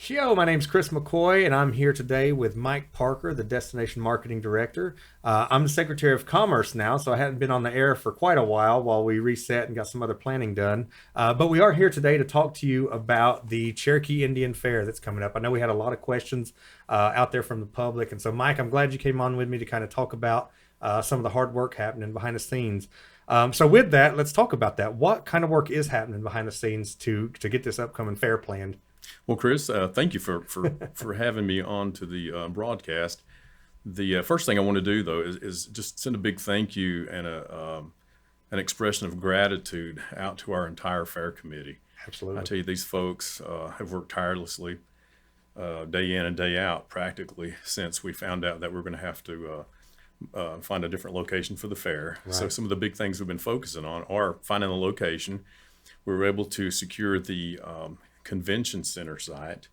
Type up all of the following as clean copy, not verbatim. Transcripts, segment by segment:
Yo, my name's Chris McCoy, and I'm here today with Mike Parker, the Destination Marketing Director. I'm the Secretary of Commerce now, so I hadn't been on the air for quite a while we reset and got some other planning done. But we are here today to talk to you about the Cherokee Indian Fair that's coming up. I know we had a lot of questions out there from the public, and so Mike, I'm glad you came on with me to kind of talk about some of the hard work happening behind the scenes. So with that, let's talk about that. What kind of work is happening behind the scenes to get this upcoming fair planned? Well, Chris, thank you for having me on to the broadcast. The first thing I want to do, though, is just send a big thank you and an expression of gratitude out to our entire fair committee. Absolutely. I tell you, these folks have worked tirelessly day in and day out, practically, since we found out that we're going to have to find a different location for the fair. Right. So some of the big things we've been focusing on are finding a location. We were able to secure the convention center site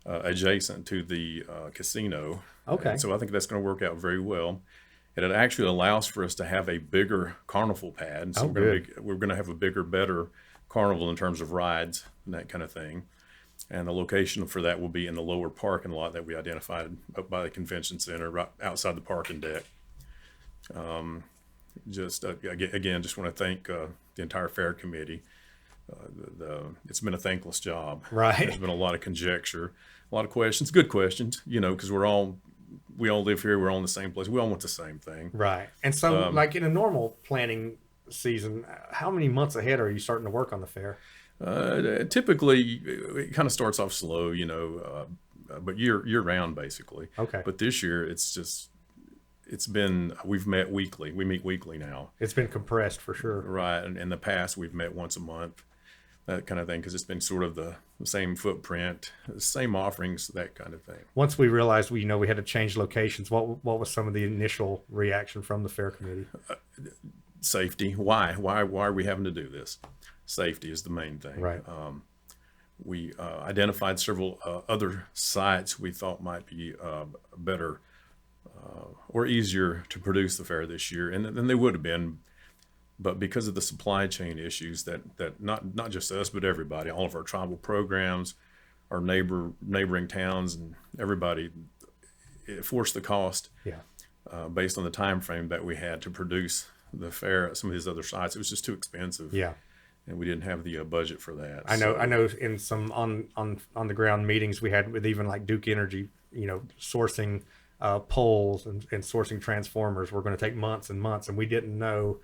adjacent to the casino. Okay. And so I think that's going to work out very well. And it actually allows for us to have a bigger carnival pad. So we're going to have a bigger, better carnival in terms of rides and that kind of thing. And the location for that will be in the lower parking lot that we identified up by the convention center, right outside the parking deck. Again, just want to thank the entire fair committee. It's been a thankless job. Right. There's been a lot of conjecture, a lot of questions, good questions, because we all live here. We're all in the same place. We all want the same thing. Right. And so, like in a normal planning season, how many months ahead are you starting to work on the fair? Typically, it kind of starts off slow, but year round basically. Okay. But this year, we've met weekly. We meet weekly now. It's been compressed for sure. Right. And in the past, we've met once a month, that kind of thing, because it's been sort of the same footprint, the same offerings, that kind of thing. Once we realized we had to change locations, what was some of the initial reaction from the fair committee? Safety. Why are we having to do this? Safety is the main thing. Right. We identified several other sites we thought might be better or easier to produce the fair this year, and then they would have been, but because of the supply chain issues that not just us but everybody, all of our tribal programs, our neighboring towns, and everybody, it forced the cost. Yeah. Based on the time frame that we had to produce the fair at some of these other sites, it was just too expensive. Yeah. And we didn't have the budget for that. I know in some on the ground meetings we had with even like Duke Energy, sourcing poles and sourcing transformers were going to take months and months, and we didn't know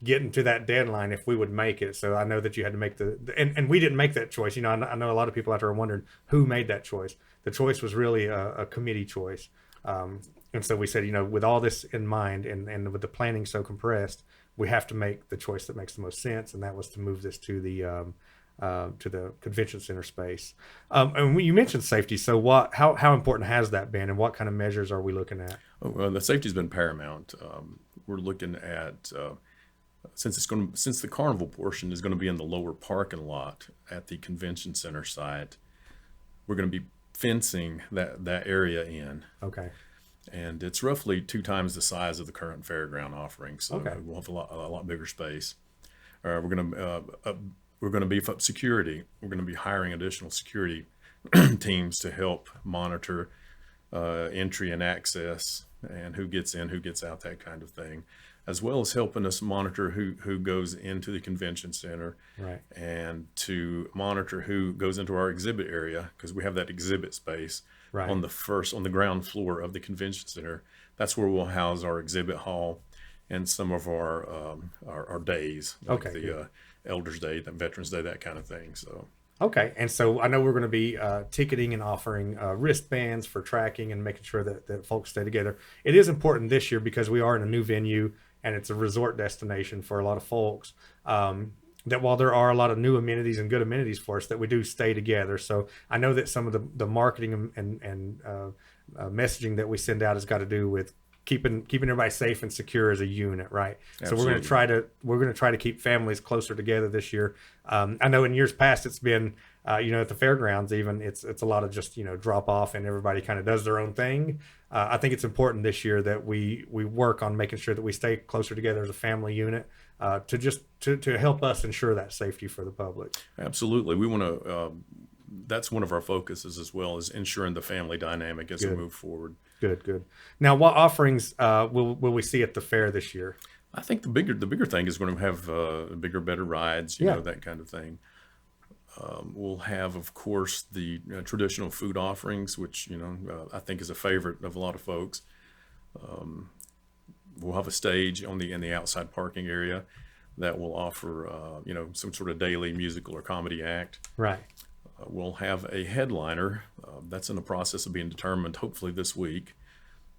getting to that deadline if we would make it. So I know that you had to make and we didn't make that choice. I know a lot of people out there are wondering who made that choice. The choice was really a committee choice. And so we said, with all this in mind and with the planning so compressed, we have to make the choice that makes the most sense. And that was to move this to the convention center space. And when you mentioned safety, so how important has that been, and what kind of measures are we looking at? Well, the safety's been paramount. We're looking at since the carnival portion is going to be in the lower parking lot at the convention center site, we're going to be fencing that area in. Okay. And it's roughly 2 times the size of the current fairground offering, so Okay. we'll have a lot bigger space. We're going to beef up security. We're going to be hiring additional security teams to help monitor entry and access, and who gets in, who gets out, that kind of thing, as well as helping us monitor who goes into the convention center. Right. And to monitor who goes into our exhibit area, because we have that exhibit space. Right. On the ground floor of the convention center. That's where we'll house our exhibit hall and some of our days, like Okay, the Elders Day, the Veterans Day, that kind of thing. So. Okay, and so I know we're going to be ticketing and offering wristbands for tracking and making sure that folks stay together. It is important this year because we are in a new venue and it's a resort destination for a lot of folks. That while there are a lot of new amenities and good amenities for us, that we do stay together. So I know that some of the marketing and messaging that we send out has got to do with keeping everybody safe and secure as a unit, right? Absolutely. So we're going to try to keep families closer together this year. I know in years past it's been at the fairgrounds even it's a lot of just drop off and everybody kind of does their own thing. I think it's important this year that we work on making sure that we stay closer together as a family unit to help us ensure that safety for the public. Absolutely. We want to that's one of our focuses as well, is ensuring the family dynamic as we Good. move forward. Good. Now, what offerings will we see at the fair this year? I think the bigger thing is going to have bigger, better rides, Yeah. that kind of thing. We'll have, of course, the traditional food offerings, which I think is a favorite of a lot of folks. We'll have a stage in the outside parking area that will offer some sort of daily musical or comedy act. Right. We'll have a headliner that's in the process of being determined, hopefully this week.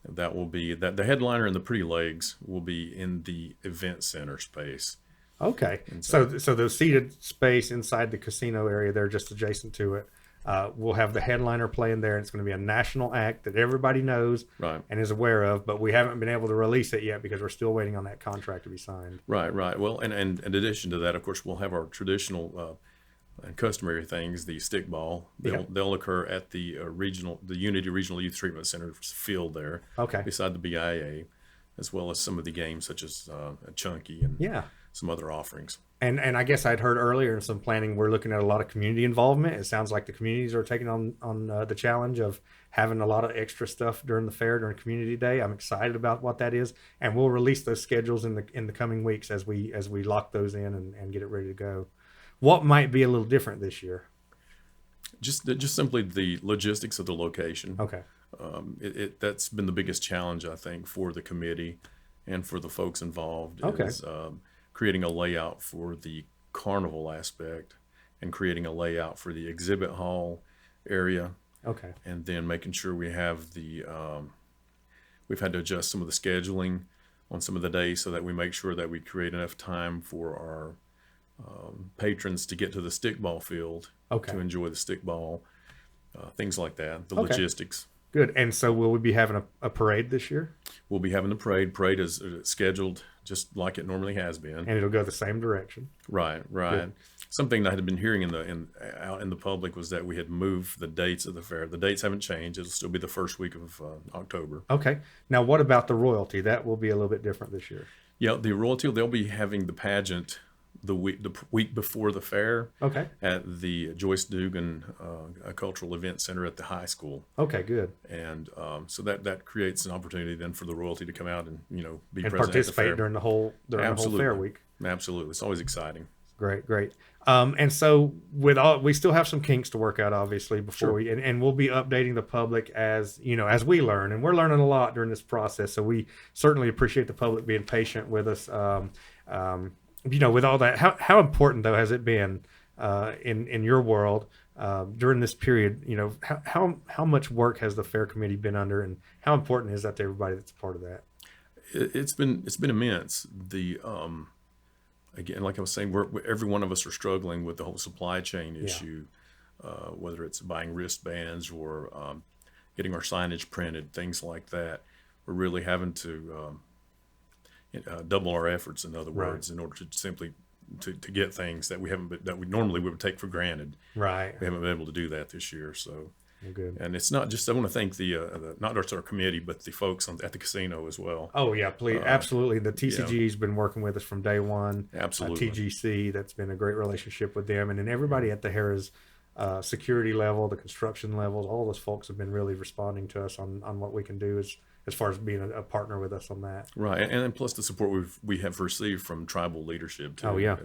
That will be that the headliner and the pretty legs will be in the event center space. Okay. So the seated space inside the casino area, they're just adjacent to it. We'll have the headliner playing there. It's going to be a national act that everybody knows Right. and is aware of, but we haven't been able to release it yet because we're still waiting on that contract to be signed. Right. Well, and in addition to that, of course, we'll have our traditional and customary things. The stickball, they'll occur at the Unity Regional Youth Treatment Center field there, Okay. beside the BIA, as well as some of the games such as Chunky and Yeah. some other offerings. And I guess I'd heard earlier in some planning, we're looking at a lot of community involvement. It sounds like the communities are taking on the challenge of having a lot of extra stuff during the fair, during Community Day. I'm excited about what that is, and we'll release those schedules in the coming weeks as we lock those in and get it ready to go. What might be a little different this year? Just simply the logistics of the location. Okay. That's been the biggest challenge, I think, for the committee and for the folks involved. Okay. Is creating a layout for the carnival aspect and creating a layout for the exhibit hall area, Okay. and then making sure we have we've had to adjust some of the scheduling on some of the days so that we make sure that we create enough time for our patrons to get to the stickball field Okay. to enjoy the stickball, things like that, the Okay. logistics. Good. And so will we be having a parade this year? We'll be having the parade. Parade is scheduled just like it normally has been. And it'll go the same direction. Right. Good. Something that I had been hearing out in the public was that we had moved the dates of the fair. The dates haven't changed. It'll still be the first week of October. Okay. Now, what about the royalty? That will be a little bit different this year. Yeah, the royalty, they'll be having the pageant the week before the fair Okay. at the Joyce Dugan Cultural Event Center at the high school. Okay, good. And so that creates an opportunity then for the royalty to come out and be And present at the participate fair. during the whole fair week. Absolutely, it's always exciting. Great. And so we still have some kinks to work out, obviously, before Sure. and we'll be updating the public as we learn, and we're learning a lot during this process. So we certainly appreciate the public being patient with us. With all that, how important though has it been in your world during this period? How much work has the fair committee been under, and how important is that to everybody that's a part of that? It's been immense. Again, like I was saying, every one of us are struggling with the whole supply chain issue, whether it's buying wristbands or getting our signage printed, things like that. We're really having to double our efforts, in other words, in order to simply to get things that we normally would take for granted. Right. We haven't been able to do that this year, so. Good. And it's not just, I want to thank not just our committee, but the folks at the casino as well. Oh yeah, please, absolutely. The TCG's yeah. been working with us from day one. Absolutely. TGC, that's been a great relationship with them, and then everybody at the Harrah's security level, the construction levels, all those folks have been really responding to us on what we can do as far as being a partner with us on that. Right, and then plus the support we have received from tribal leadership too. Oh yeah,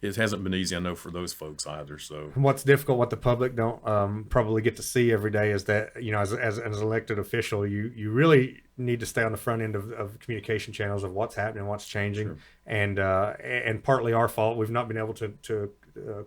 it hasn't been easy, I know, for those folks either. So what's difficult, what the public don't probably get to see every day, is that as an elected official, you really need to stay on the front end of communication channels of what's happening, what's changing, sure. And partly our fault. We've not been able to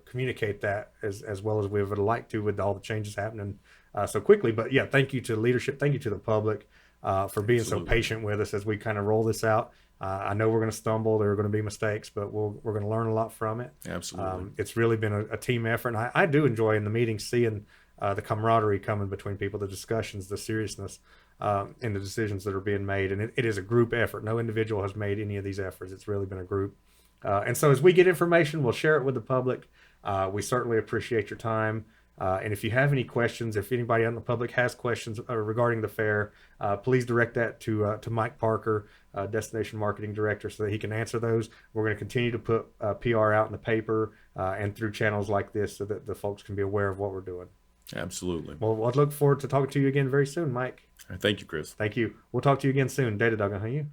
communicate that as well as we would like to with all the changes happening so quickly. But yeah, thank you to leadership, thank you to the public for being so patient with us as we kind of roll this out. I know we're going to stumble. There are going to be mistakes, but we're going to learn a lot from it. Absolutely. It's really been a team effort. And I do enjoy in the meetings seeing the camaraderie coming between people, the discussions, the seriousness in the decisions that are being made. And it is a group effort. No individual has made any of these efforts. It's really been a group. And so as we get information, we'll share it with the public. We certainly appreciate your time. And if you have any questions, if anybody out in the public has questions regarding the fair, please direct that to Mike Parker, Destination Marketing Director, so that he can answer those. We're going to continue to put PR out in the paper and through channels like this so that the folks can be aware of what we're doing. Absolutely. Well, I look forward to talking to you again very soon, Mike. Thank you, Chris. Thank you. We'll talk to you again soon. Datadog, huh? You?